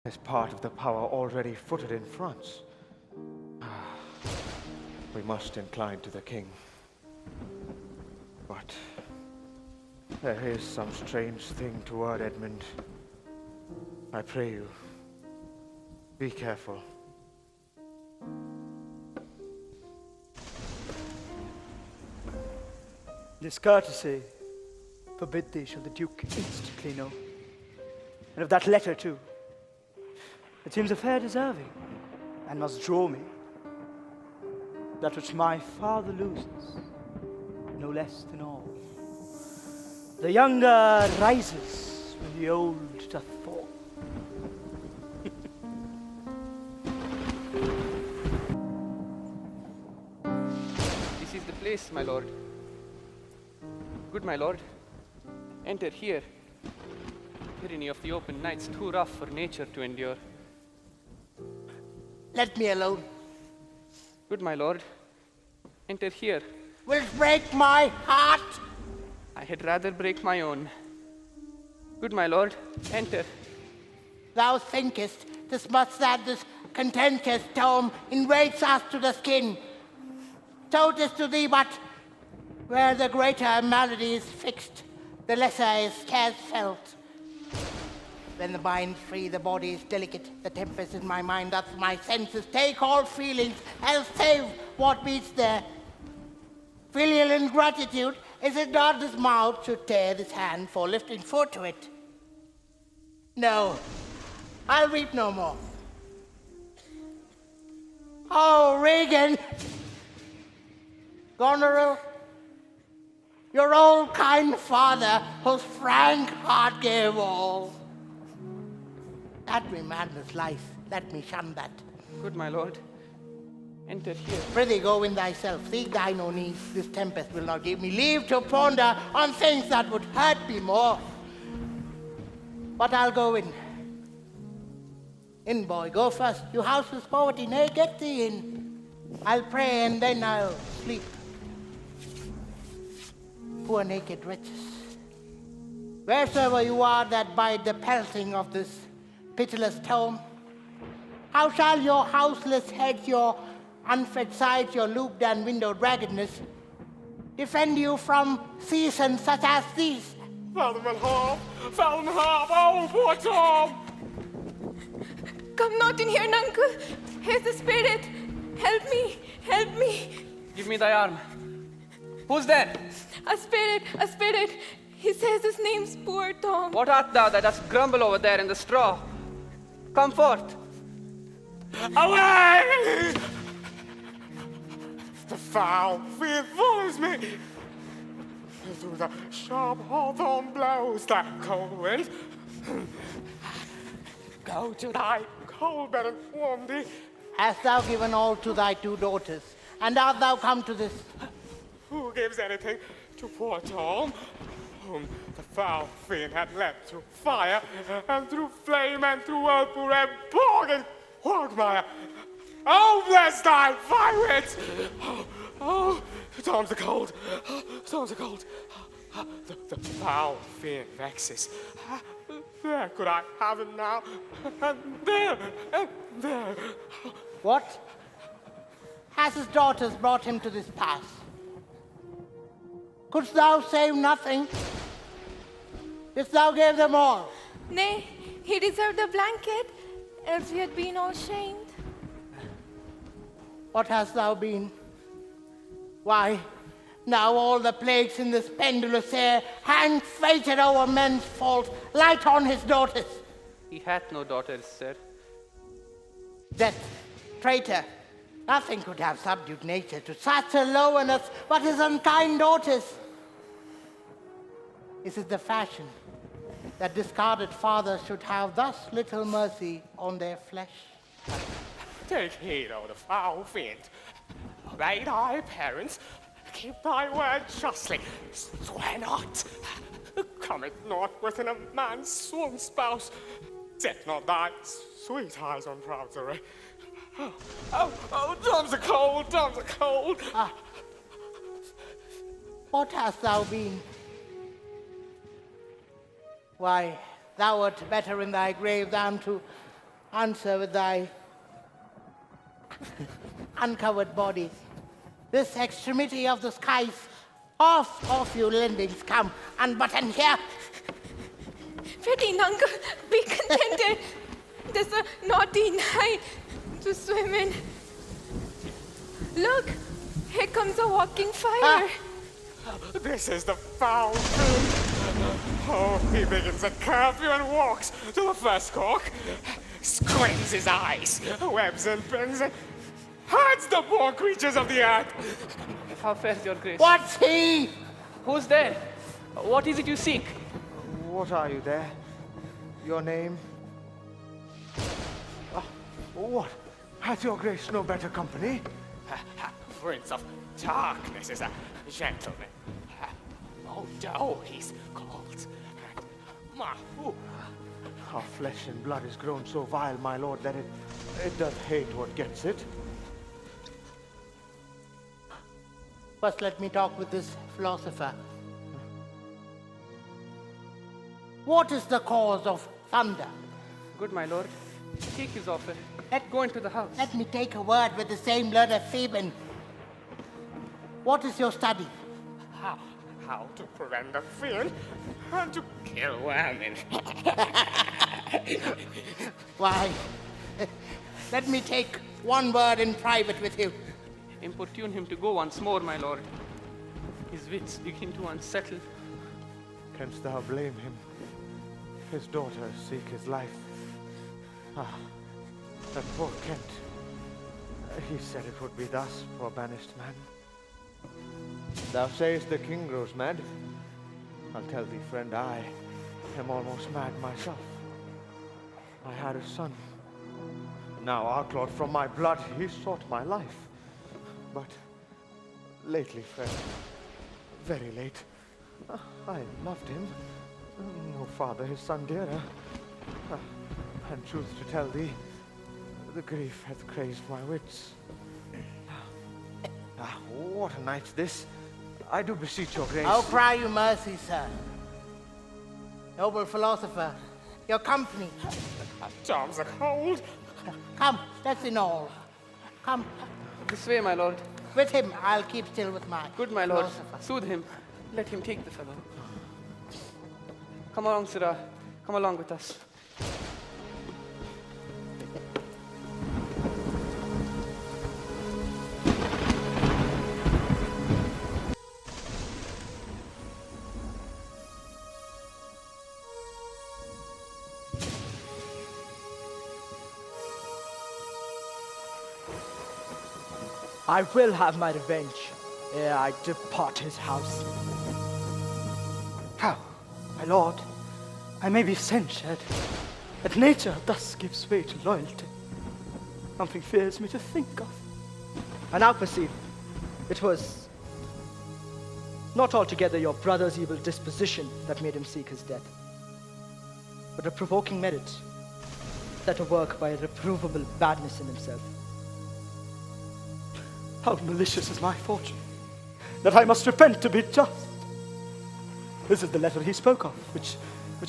is part of the power already footed in France. We must incline to the king. But there is some strange thing toward Edmund. I pray you, be careful. This courtesy forbid thee shall the Duke instantly know. And of that letter too. It seems a fair deserving, and must draw me. That which my father loses, no less than all. The younger rises when the old doth fall. This is the place, my lord. Good, my lord. Enter here. Tyranny of the open night's too rough for nature to endure. Let me alone. Good, my lord. Enter here. Wilt break my heart? I had rather break my own. Good, my lord. Enter. Thou thinkest this contentious tome invades us to the skin. So 'tis to thee, but where the greater malady is fixed, the lesser is scarce felt. When the mind's free, the body is delicate. The tempest in my mind doth my senses take all feelings, else save what beats there. Filial ingratitude, is it not this mouth should tear this hand for lifting foot to it? No, I'll weep no more. Oh, Regan! Goneril, your old kind father, whose frank heart gave all. That be madness life, let me shun that. Good, my lord. Enter here. Prithee, go in thyself, seek thine own ease. This tempest will not give me leave to ponder on things that would hurt me more. But I'll go in. In, boy, go first. You houseless poverty, nay, get thee in. I'll pray and then I'll sleep. Poor naked wretches. Wheresoever you are that bide the pelting of this pitiless tome, how shall your houseless heads, your unfed sides, your looped and windowed raggedness defend you from seasons such as these? Fallen harp, oh, poor Tom! Come not in here, uncle. Here's the spirit. Help me, help me. Give me thy arm. Who's there? A spirit. He says his name's poor Tom. What art thou that dost grumble over there in the straw? Come forth. Away! The foul fiend follows me. Through the sharp hawthorn blows that cold wind. Go to thy cold bed and warm thee. Hast thou given all to thy two daughters, and art thou come to this? Who gives anything to poor Tom, whom the foul fiend had led through fire, and through flame, and through whirlpool, and bog and quagmire? Oh, bless thy wits! Oh, Tom's a cold. Tom's a cold. The foul fiend vexes. There could I have him now, and there, and there. What? Has his daughters brought him to this pass? Couldst thou save nothing? Didst thou give them all? Nay, he deserved a blanket, else he had been all shamed. What hast thou been? Why, now all the plagues in this pendulous air hang fated over men's fault, light on his daughters. He hath no daughters, sir. Death, traitor, nothing could have subdued nature to such a lowness but his unkind daughters. Is it the fashion that discarded fathers should have thus little mercy on their flesh? Take heed, O the foul fiend. Obey thy parents. Keep thy word justly. Swear not. Commit not within a man's sworn spouse. Set not thy sweet eyes on proudery. Oh, Tom's a cold, Tom's a cold. What hast thou been? Why, thou wert better in thy grave than to answer with thy uncovered bodies. This extremity of the skies, off you lendings come, unbutton here. Pretty Nanga, be contented. This is a naughty night to swim in. Look, here comes a walking fire. This is the foul fiend. Oh, he begins at curfew and walks to the first cork, squints his eyes, webs and pins, and hides the poor creatures of the earth. How fares your grace? What's he? Who's there? What is it you seek? What are you there? Your name? What? Hath your grace no better company? Prince of Darkness is a gentleman. Odo, he's called. Mahu. Our flesh and blood is grown so vile, my lord, that it doth hate what gets it. First, let me talk with this philosopher. What is the cause of thunder? Good, my lord. Take his offer. Go into the house. Let me take a word with the same learned Phaeton. What is your study? How to prevent the fiend and to kill vermin. Why, let me take one word in private with you. Importune him to go once more, my lord. His wits begin to unsettle. Canst thou blame him? His daughters seek his life. Ah, that poor Kent. He said it would be thus, poor banished man. Thou sayest the king grows mad. I'll tell thee, friend, I am almost mad myself. I had a son. Now outlawed from my blood, he sought my life. But lately, friend, very late, I loved him. No father his son dearer. And truth to tell thee, the grief hath crazed my wits. What a night's this. I do beseech your grace. I'll cry you mercy, sir. Noble philosopher, your company. Tom's a cold. Come, that's in all. Come, This way, my lord. with him, I'll keep still with my Good, my lord. philosopher. Soothe him. Let him take the fellow. Come along, Sirrah. Come along with us. I will have my revenge ere I depart his house. How, my lord, I may be censured, but nature thus gives way to loyalty. Something fears me to think of. I now perceive it was not altogether your brother's evil disposition that made him seek his death, but a provoking merit set to work by a reprovable badness in himself. How malicious is my fortune, that I must repent to be just. This is the letter he spoke of, which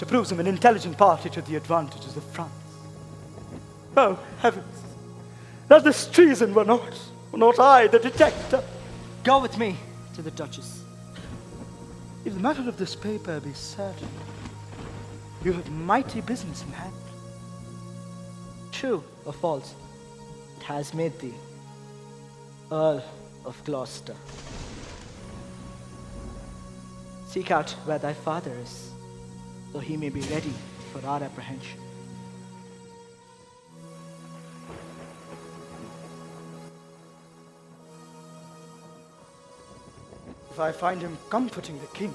approves him an intelligent party to the advantages of France. Oh, heavens, that this treason were not I the detector. Go with me to the Duchess. If the matter of this paper be certain, you have mighty business in hand. True or false, it has made thee Earl of Gloucester. Seek out where thy father is, so he may be ready for our apprehension. If I find him comforting the king,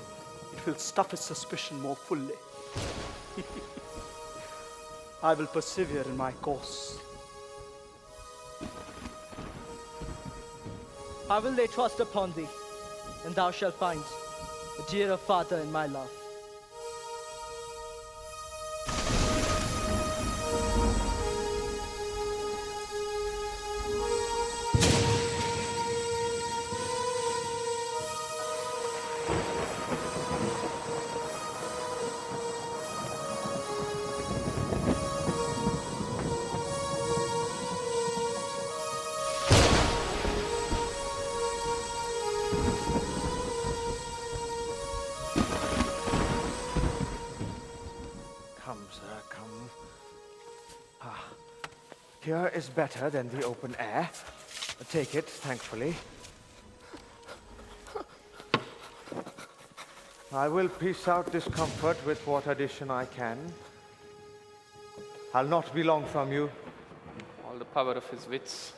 it will stuff his suspicion more fully. I will persevere in my course. How will they trust upon thee, and thou shalt find a dearer father in my love? Here is better than the open air. Take it, thankfully. I will piece out discomfort with what addition I can. I'll not be long from you. All the power of his wits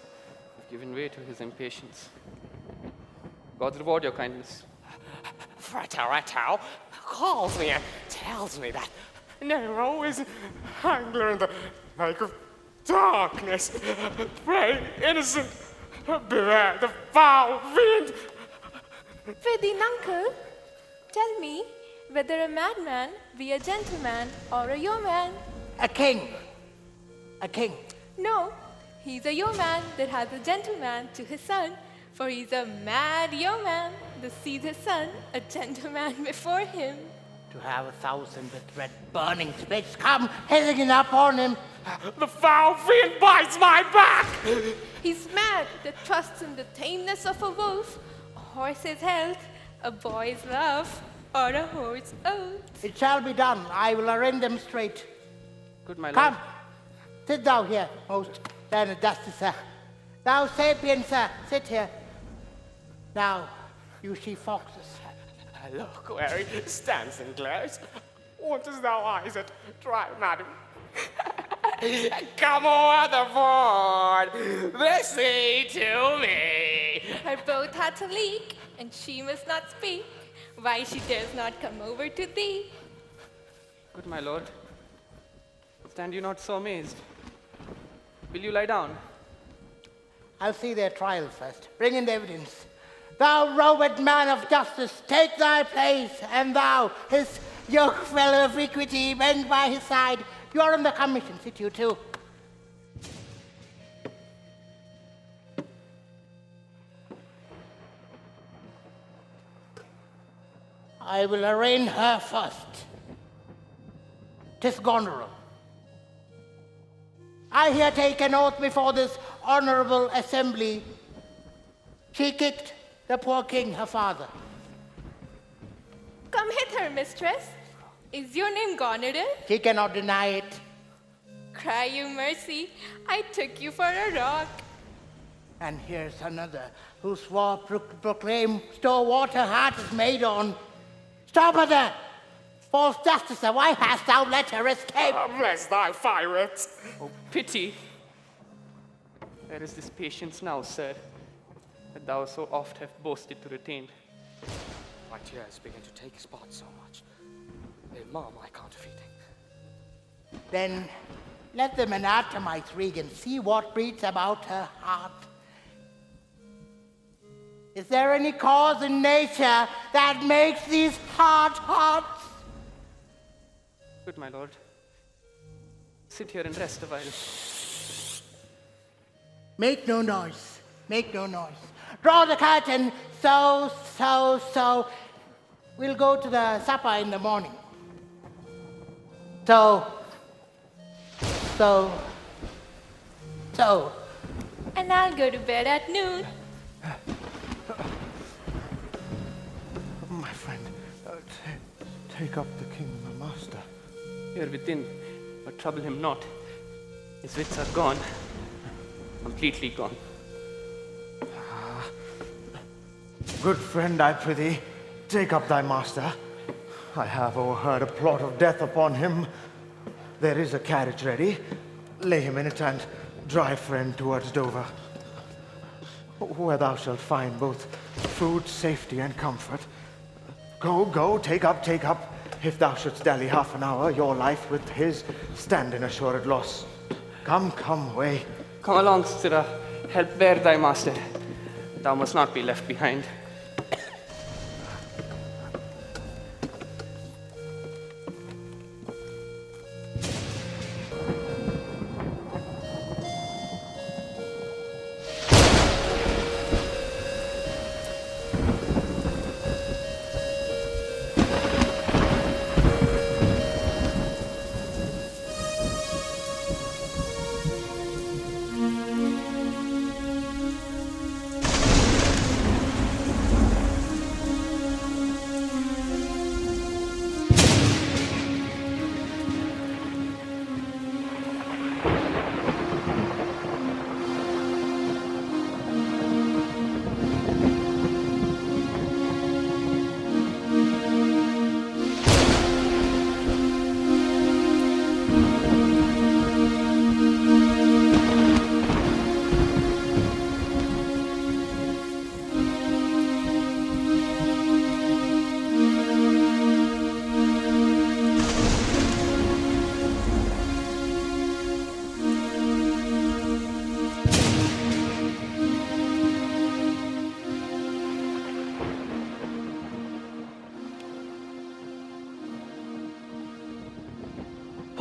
have given way to his impatience. God reward your kindness. Fretto calls me and tells me that Nero is an angler in the lake of darkness. Pray, innocent, beware the foul fiend. Freddy, uncle, tell me whether a madman be a gentleman or a yeoman. A king. A king. No, he's a yeoman that has a gentleman to his son, for he's a mad yeoman that sees his son, a gentleman before him. To have 1,000 with red burning spits come hissing up on him. The foul fiend bites my back. He's mad that trusts in the tameness of a wolf, a horse's health, a boy's love, or a horse's oath. It shall be done. I will arraign them straight. Good, my lord. Come, sit thou here, most learned justicer. Thou sapient, sir, sit here. Now, you she foxes. Look where he stands and glares. Wantest thou eyes that try, madam? Come o'er the ford, this thee to me. Her boat hath a leak, and she must not speak. Why she dares not come over to thee? Good, my lord. Stand you not so amazed. Will you lie down? I'll see their trial first. Bring in the evidence. Thou robed man of justice, take thy place, and thou, his yoke fellow of equity, bend by his side. You are on the commission, sit you too. I will arraign her first. 'Tis Goneril. I here take an oath before this honorable assembly. She kicked the poor king, her father. Come hither, mistress. Is your name Goneril? She cannot deny it. Cry you mercy. I took you for a rock. And here's another who swore proclaim store water heart is made on. Stop her there! False justicer, why hast thou let her escape? Bless thy pirates. Oh, pity. Where is this patience now, sir, that thou so oft have boasted to retain? My tears begin to take his part so much. They mar my counterfeiting. Then let them anatomize Regan, see what breeds about her heart. Is there any cause in nature that makes these hard hearts? Good, my lord. Sit here and rest a while. Make no noise. Make no noise. Draw the curtain. So. We'll go to the supper in the morning. So. And I'll go to bed at noon. My friend, take up the king, my master. Here within, but trouble him not. His wits are gone. Completely gone. Good friend, I prithee, take up thy master. I have overheard a plot of death upon him. There is a carriage ready. Lay him in it and drive, friend, towards Dover, where thou shalt find both food, safety, and comfort. Go, take up. If thou shouldst dally half an hour, your life with his stand in assured loss. Come, away. Come along, sirrah. Help bear thy master. Thou must not be left behind.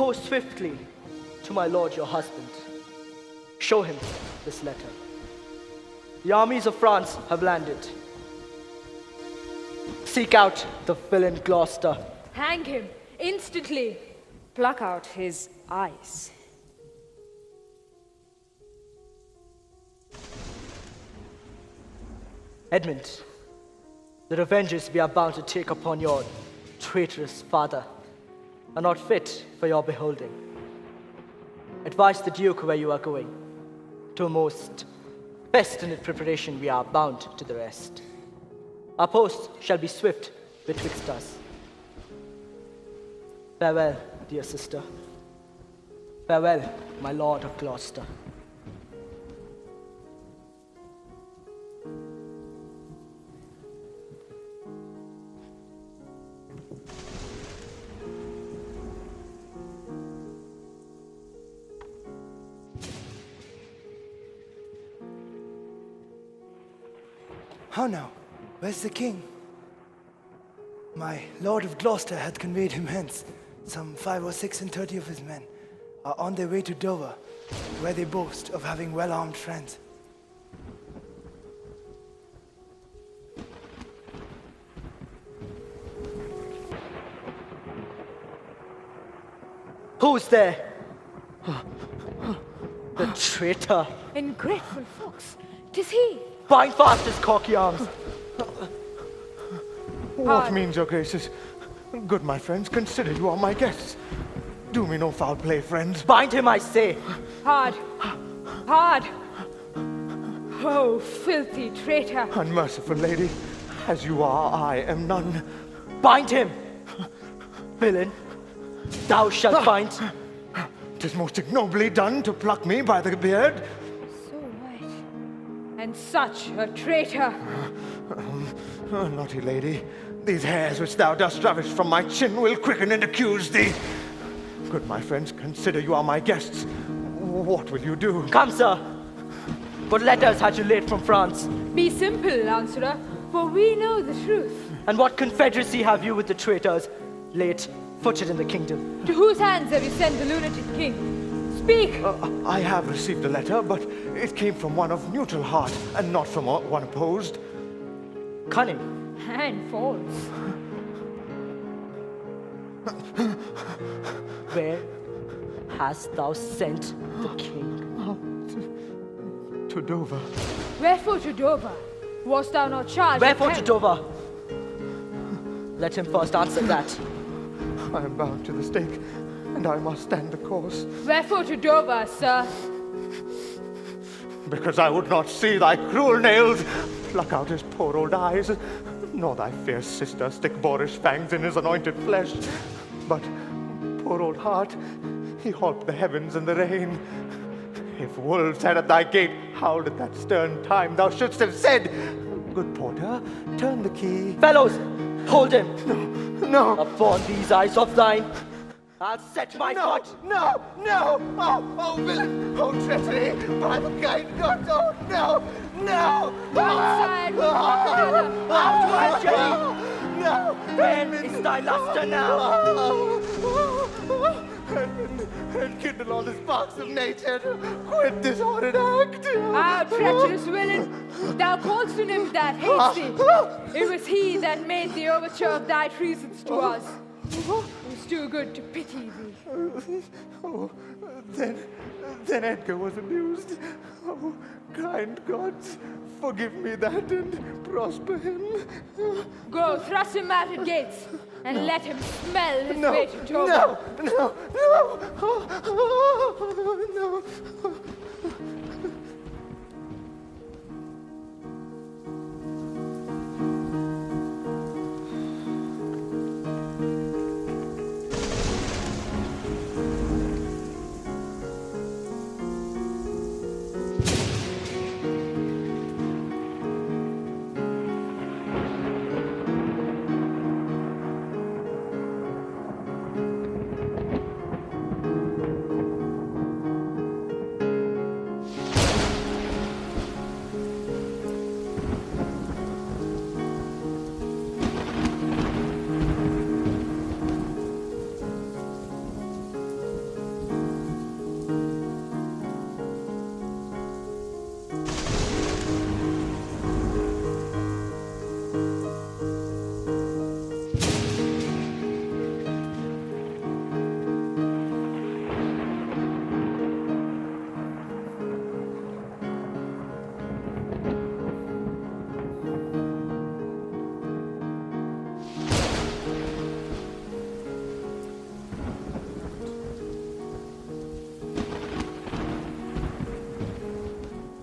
Go swiftly to my lord your husband. Show him this letter. The armies of France have landed. Seek out the villain Gloucester. Hang him instantly. Pluck out his eyes. Edmund, the revenges we are bound to take upon your traitorous father are not fit for your beholding. Advise the Duke where you are going. To a most festinate preparation we are bound to the rest. Our post shall be swift betwixt us. Farewell, dear sister. Farewell, my lord of Gloucester. How now? Where's the king? My lord of Gloucester hath conveyed him hence. Some 5 or 36 of his men are on their way to Dover, where they boast of having well-armed friends. Who's there? The traitor. Ungrateful fox. 'Tis he. Bind fast his cocky arms. What means your graces? Good my friends, consider you are my guests. Do me no foul play, friends. Bind him, I say. Hard. Hard. Oh, filthy traitor. Unmerciful lady, as you are, I am none. Bind him. Villain, thou shalt find. 'Tis most ignobly done to pluck me by the beard. So white. And such a traitor. Naughty lady, these hairs which thou dost ravish from my chin will quicken and accuse thee. Good my friends, consider you are my guests. What will you do? Come, sir. What letters had you laid from France? Be simple, answerer, for we know the truth. And what confederacy have you with the traitors late footed in the kingdom? To whose hands have you sent the lunatic king? Speak! I have received a letter, but it came from one of neutral heart and not from one opposed. Cunning. And false. Where hast thou sent the king? To Dover. Wherefore to Dover? Wast thou not charged? Wherefore to Dover? Let him first answer that. I am bound to the stake, and I must stand the course. Wherefore to Dover, sir? Because I would not see thy cruel nails pluck out his poor old eyes, nor thy fierce sister stick boarish fangs in his anointed flesh. But, poor old heart, he holp the heavens and the rain. If wolves had at thy gate howled at that stern time, thou shouldst have said, Good porter, turn the key. Fellows, hold him. No. Upon these eyes of thine, I'll set my foot. No! Oh, villain! Oh, treachery! By the kind God! Oh, no! Outside with one Outward, Jenny! No! When is thy luster now? And kindle all the sparks of nature to quit this horrid act. Ah, treacherous villain! Thou call'st on him that hates thee. It was he that made the overture of thy treasons to us. He was too good to pity thee. Oh, then Edgar was abused. Oh, kind gods, forgive me that and prosper him. Go, thrust him out at gates, and let him smell his way to Dover. No!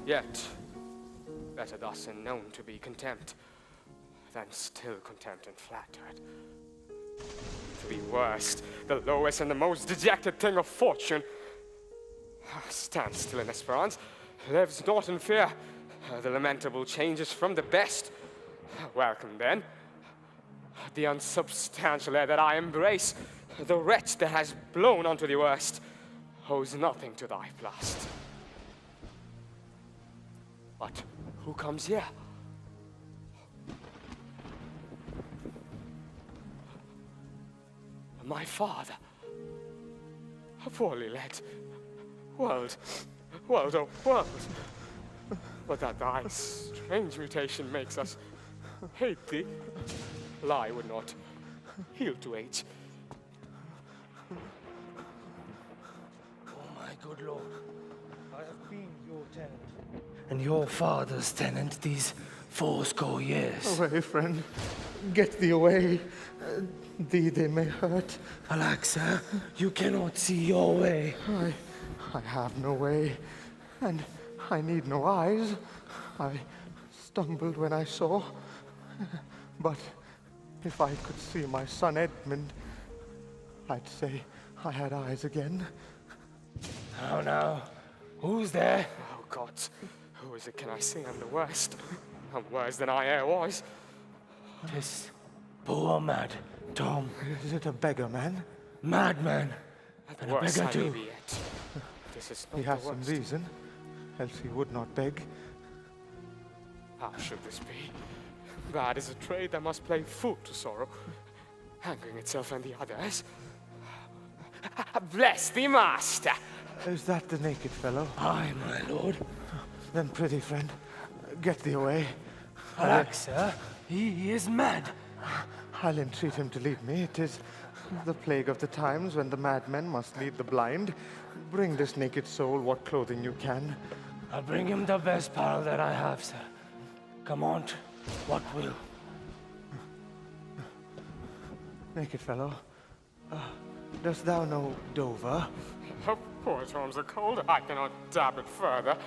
Yet, better thus and known to be contempt, than still contempt and flattered. To be worst, the lowest and the most dejected thing of fortune, stands still in Esperance, lives not in fear. The lamentable changes from the best. Welcome then, the unsubstantial air that I embrace, the wretch that has blown onto the worst, owes nothing to thy blast. But who comes here? My father. Poorly led. World, oh world. But that thy strange mutation makes us hate thee. Lie would not heal to age. Oh, my good lord, I have been your tenant, and your father's tenant these fourscore years. Away, friend. Get thee away. Thee they may hurt. Alack, sir, you cannot see your way. I have no way, and I need no eyes. I stumbled when I saw. But if I could see my son Edmund, I'd say I had eyes again. How now? Who's there? Oh God, who is it can I see? I'm the worst. I'm worse than I e'er was. 'Tis poor mad Tom. Is it a beggar man? Madman. And a Worse beggar I may too. be yet. This is not He the has some worst. reason, else he would not beg. How should this be? Bad is a trade that must play fool to sorrow, angering itself and the others. Bless thee, master! Is that the naked fellow? Aye, my lord. Then, pretty friend, get thee away. Alack, sir, he is mad. I'll entreat him to leave me. It is the plague of the times when the madmen must lead the blind. Bring this naked soul what clothing you can. I'll bring him the best apparel that I have, sir. Come on, what will? Naked fellow, dost thou know Dover? Oh, poor Tom's a cold. I cannot dab it further.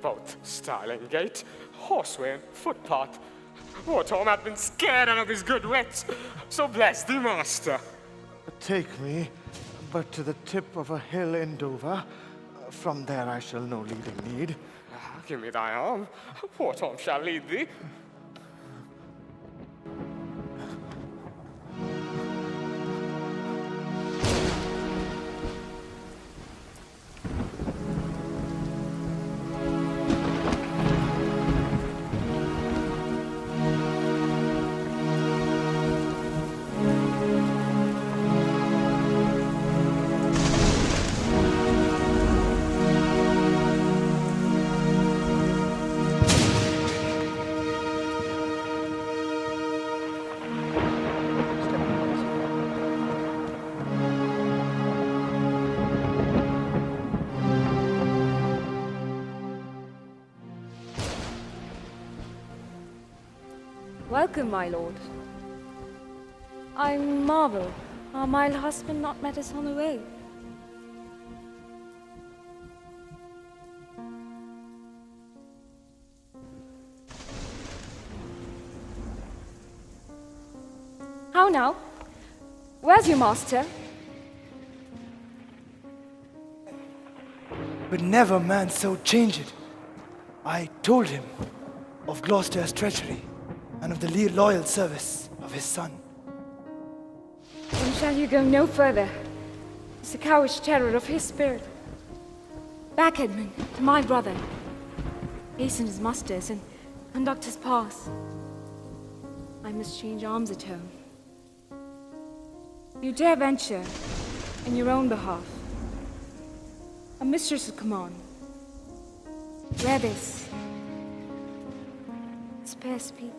Both style and gait, horseway and footpath. Poor Tom hath been scared out of his good wits. So bless thee, master. Take me but to the tip of a hill in Dover. From there I shall no leading need. Give me thy arm. Poor Tom shall lead thee. Welcome, my lord. I marvel our mild husband not met us on the way. How now? Where's your master? But never man so changed. I told him of Gloucester's treachery and of the loyal service of his son. Then shall you go no further. It's the coward's terror of his spirit. Back, Edmund, to my brother. Hasten his musters and conduct his pass. I must change arms at home. You dare venture in your own behalf. A mistress will come on. Wear this. Spare speech.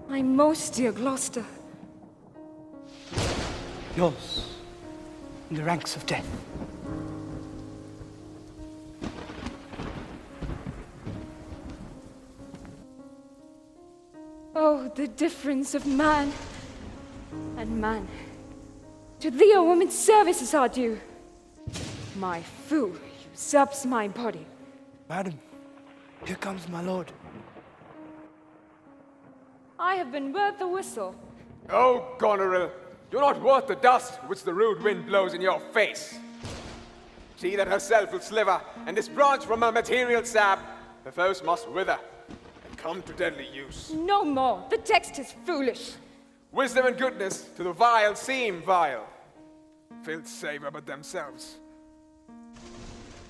My most dear Gloucester. Yours, in the ranks of death. Oh, the difference of man And man, to thee a woman's services are due. My fool usurps my body. Madam, here comes my lord. I have been worth the whistle. Oh, Goneril, you're not worth the dust which the rude wind blows in your face. She that herself will sliver, and this branch from her material sap, the foes must wither, and come to deadly use. No more. The text is foolish. Wisdom and goodness to the vile seem vile. Filth savor but themselves.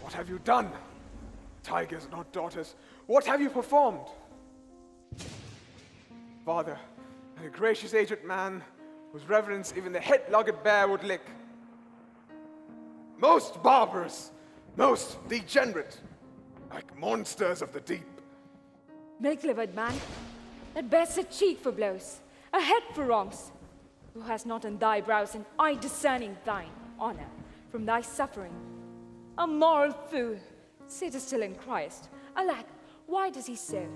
What have you done? Tigers, not daughters. What have you performed? Father, a gracious aged man, whose reverence even the head-logged bear would lick. Most barbarous, most degenerate, like monsters of the deep. Milk-livered man, that bears a cheek for blows, a head for wrongs, who has not in thy brows an eye discerning thine honor from thy suffering. A moral fool, sittest still in Christ. Alack, why does he so?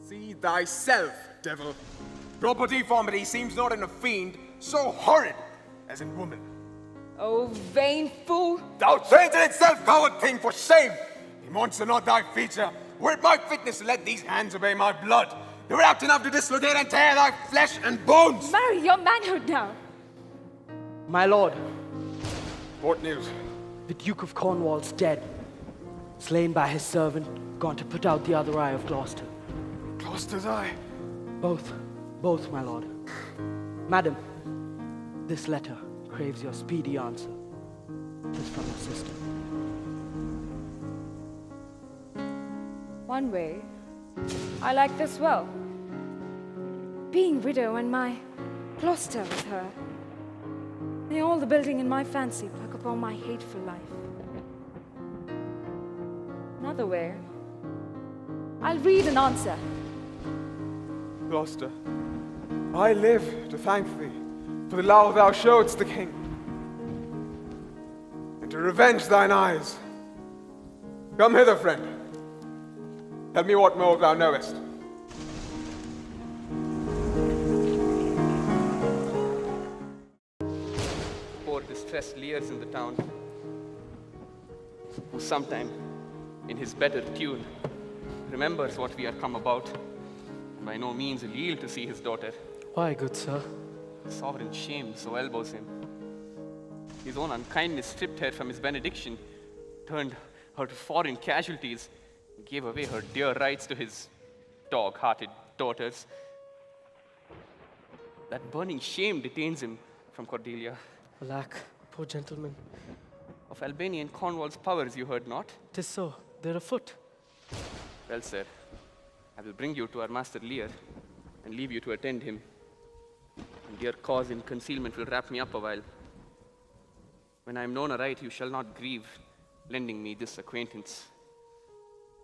See thyself, devil. Proper deformity seems not in a fiend so horrid as in woman. O vain fool! Thou trained in itself, coward thing, for shame! The monster not thy feature. Were it my fitness to let these hands obey my blood, they were apt enough to dislocate and tear thy flesh and bones! Marry your manhood now! My lord, What news? the Duke of Cornwall's dead. Slain by his servant, gone to put out the other eye of Gloucester. Gloucester's eye? Both, my lord. Madam, this letter craves your speedy answer. Tis from your sister. One way, I like this well. Being widow and my Gloucester with her. May all the building in my fancy pluck upon my hateful life. Another way, I'll read and answer. Gloucester, I live to thank thee for the love thou showedst the king, and to revenge thine eyes. Come hither, friend. Tell me what more thou knowest. Poor distressed Lear's in the town, who sometime, in his better tune, remembers what we are come about, and by no means will yield to see his daughter. Why, good sir? Sovereign shame so elbows him. His own unkindness stripped her from his benediction, turned her to foreign casualties, and gave away her dear rights to his dog-hearted daughters. That burning shame detains him from Cordelia. Alack, poor gentleman. Of Albania and Cornwall's powers you heard not? 'Tis so, they're afoot. Well, sir, I will bring you to our master Lear, and leave you to attend him. And your cause in concealment will wrap me up a while. When I am known aright, you shall not grieve, lending me this acquaintance.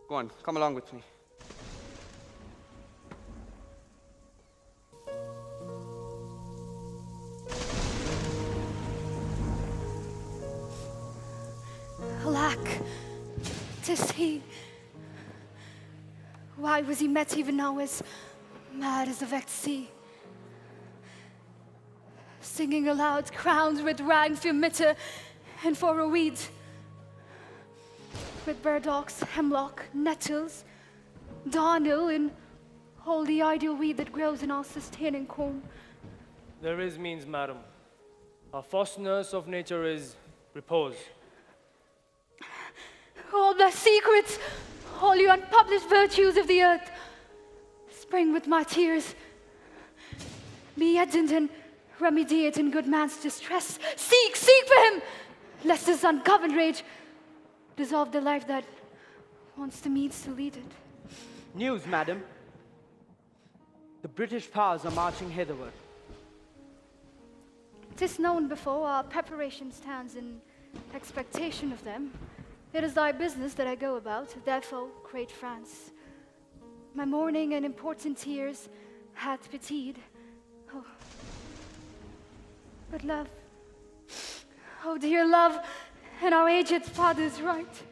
Go on, come along with me. Alack, 'tis he. Why was he met even now as mad as a vexed sea? Singing aloud, crowns with rang for mitre and for a weed, with burdocks, hemlock, nettles, darnel, and all the ideal weed that grows in our sustaining comb. There is means, madam. Our first nurse of nature is repose. All the secrets, all you unpublished virtues of the earth, spring with my tears. Be yet and remediate in good man's distress. Seek for him, lest his ungoverned rage dissolve the life that wants the means to lead it. News, madam. The British powers are marching hitherward. 'Tis known before, our preparation stands in expectation of them. It is thy business that I go about, therefore, great France. My mourning and important tears hath pitied. Oh. But love, oh dear love, and our aged father's right.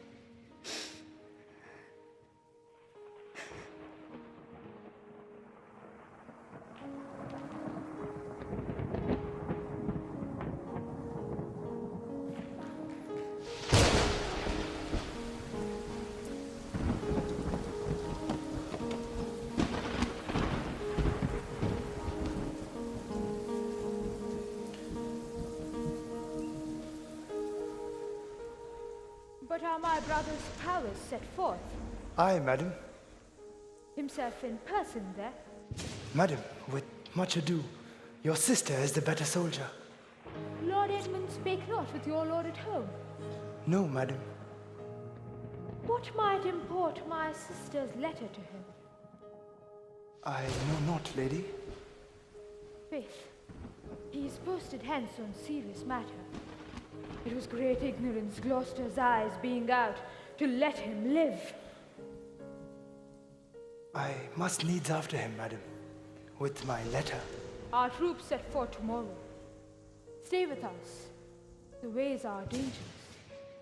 But are my brother's powers set forth? Aye, madam. Himself in person there? Madam, with much ado, your sister is the better soldier. Lord Edmund spake not with your lord at home. No, madam. What might import my sister's letter to him? I know not, lady. Faith, he is posted hence on serious matter. It was great ignorance Gloucester's eyes being out to let him live. I must needs after him, madam, with my letter. Our troops set forth tomorrow. Stay with us. The ways are dangerous.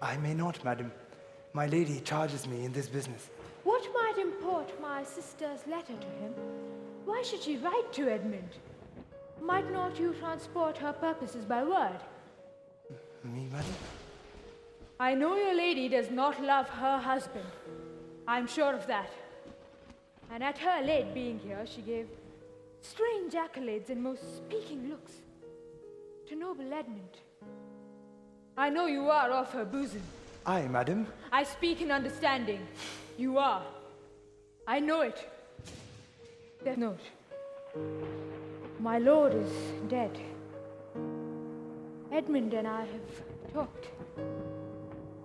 I may not, madam. My lady charges me in this business. What might import my sister's letter to him? Why should she write to Edmund? Might not you transport her purposes by word? Me, madam? I know your lady does not love her husband. I'm sure of that. And at her late being here, she gave strange accolades and most speaking looks to noble Edmund. I know you are of her bosom. Aye, madam. I speak in understanding. You are. I know it. Death note. My lord is dead. Edmund and I have talked.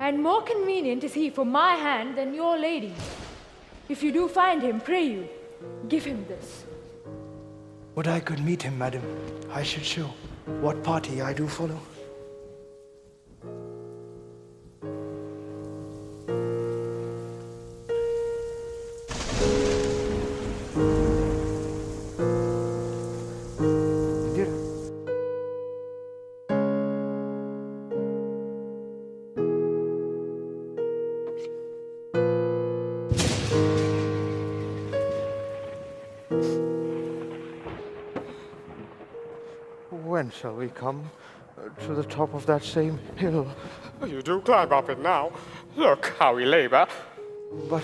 And more convenient is he for my hand than your lady. If you do find him, pray you, give him this. Would I could meet him, madam, I should show what party I do follow. When shall we come to the top of that same hill? You do climb up it now. Look how we labor. But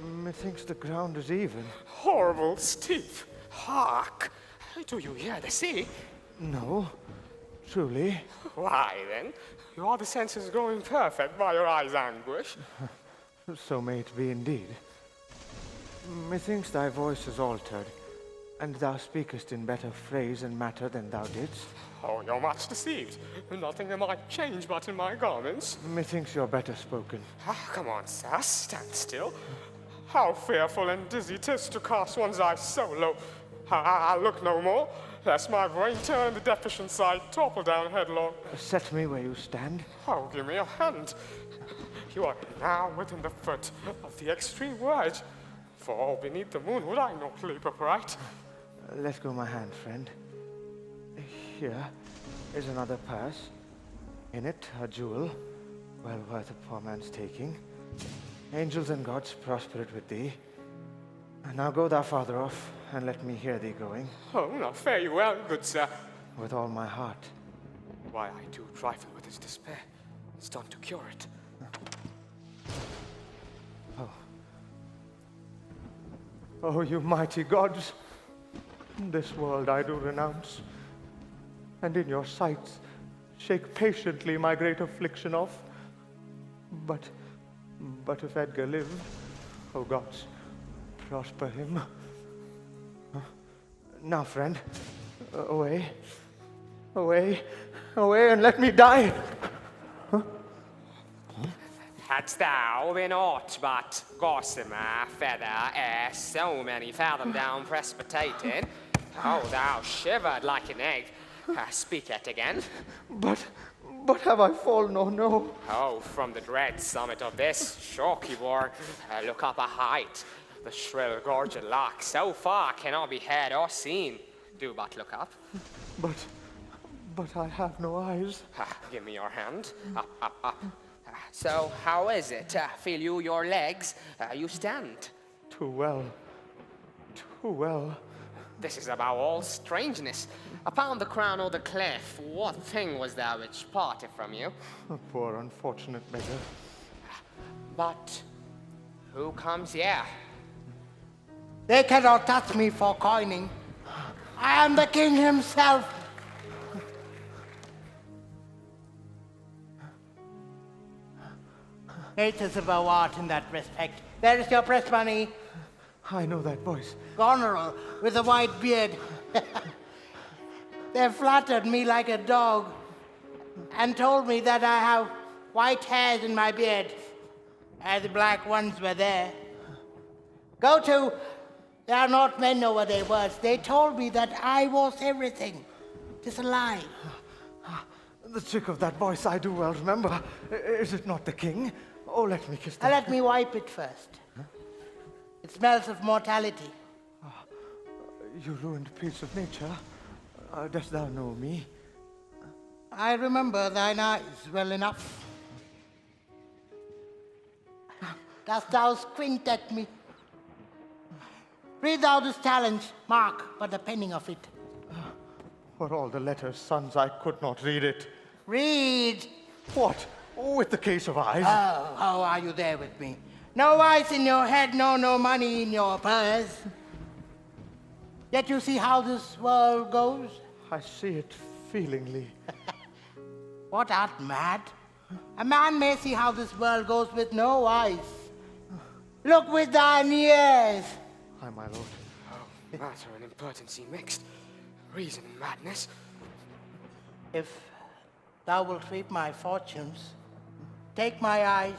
methinks the ground is even. Horrible steep. Hark! Do you hear the sea? No, truly. Why then? Your the senses growing perfect by your eyes' anguish. So may it be indeed. Methinks thy voice is altered, and thou speakest in better phrase and matter than thou didst. Oh, you're much deceived. Nothing am I changed but in my garments. Methinks you're better spoken. Ah, come on, sir, stand still. How fearful and dizzy 'tis to cast one's eyes so low. I'll look no more, lest my brain turn the deficient side, topple down headlong. Set me where you stand. Oh, give me a hand. You are now within the foot of the extreme verge. For all beneath the moon would I not leap upright. Let go my hand, friend. Here is another purse. In it, a jewel, well worth a poor man's taking. Angels and gods prosper it with thee. And now go thou farther off, and let me hear thee going. Oh, now fare you well, good sir. With all my heart. Why, I do trifle with his despair. It's done to cure it. Oh. Oh, you mighty gods! This world I do renounce, and in your sights shake patiently my great affliction off. But if Edgar live, O gods, prosper him. Now, friend, away, away, away, and let me die. Hadst thou been aught but gossamer, feather, air, so many fathom down precipitated, oh, thou shivered like an egg. Speak yet again. But have I fallen or no? Oh, from the dread summit of this chalky board, look up a height. The shrill gorget lark so far cannot be heard or seen. Do but look up. But I have no eyes. Give me your hand. Up, up, up. So, how is it? Feel you your legs? You stand. Too well. Too well. This is above all strangeness. Upon the crown of the cliff, what thing was there which parted from you? A poor unfortunate beggar. But who comes here? They cannot touch me for coining. I am the king himself. Nature's above art in that respect. There is your press money. I know that voice. Goneril with a white beard. They flattered me like a dog and told me that I have white hairs in my beard, as the black ones were there. Go to, there are not men over their words. They told me that I was everything. It is a lie. The trick of that voice I do well remember. Is it not the king? Oh, let me kiss that. Let me wipe it first. Huh? It smells of mortality. You ruined piece of nature. Dost thou know me? I remember thine eyes well enough. Dost thou squint at me? Read thou this challenge, mark but the penning of it. For all the letters, sons, I could not read it. Read! What? With the case of eyes? Oh, how are you there with me? No eyes in your head, no money in your purse. Yet you see how this world goes? I see it feelingly. What, art mad? A man may see how this world goes with no eyes. Look with thine ears. Aye, my lord. Oh, matter and impertinency mixed. Reason and madness. If thou wilt reap my fortunes, take my eyes.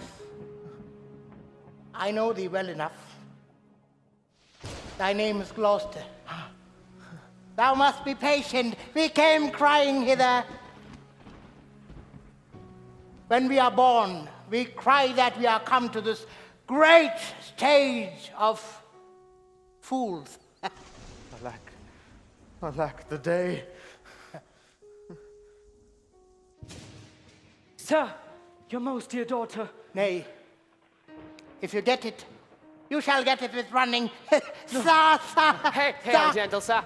I know thee well enough. Thy name is Gloucester. Thou must be patient. We came crying hither. When we are born, we cry that we are come to this great stage of fools. Alack the day. Sir, your most dear daughter. Nay, if you get it, you shall get it with running. Sir. Hey, gentle sir.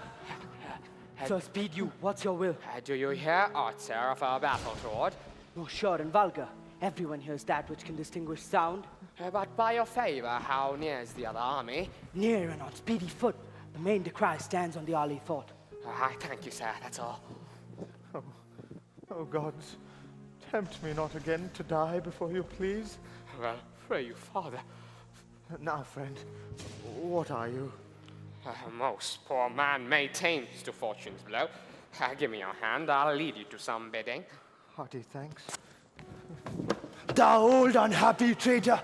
Sir, speed you. What's your will? Do you hear aught, sir, of our battle toward? Oh, sure and vulgar. Everyone hears that which can distinguish sound. But by your favor, how near is the other army? Near and on speedy foot. The main decry stands on the alley fort. I thank you, sir, that's all. Oh, gods, tempt me not again to die before you please. Well, pray you, father. Now, friend, what are you? Most poor man may tames to fortune's blow. Give me your hand, I'll lead you to some bidding. Hearty thanks. Thou old unhappy traitor,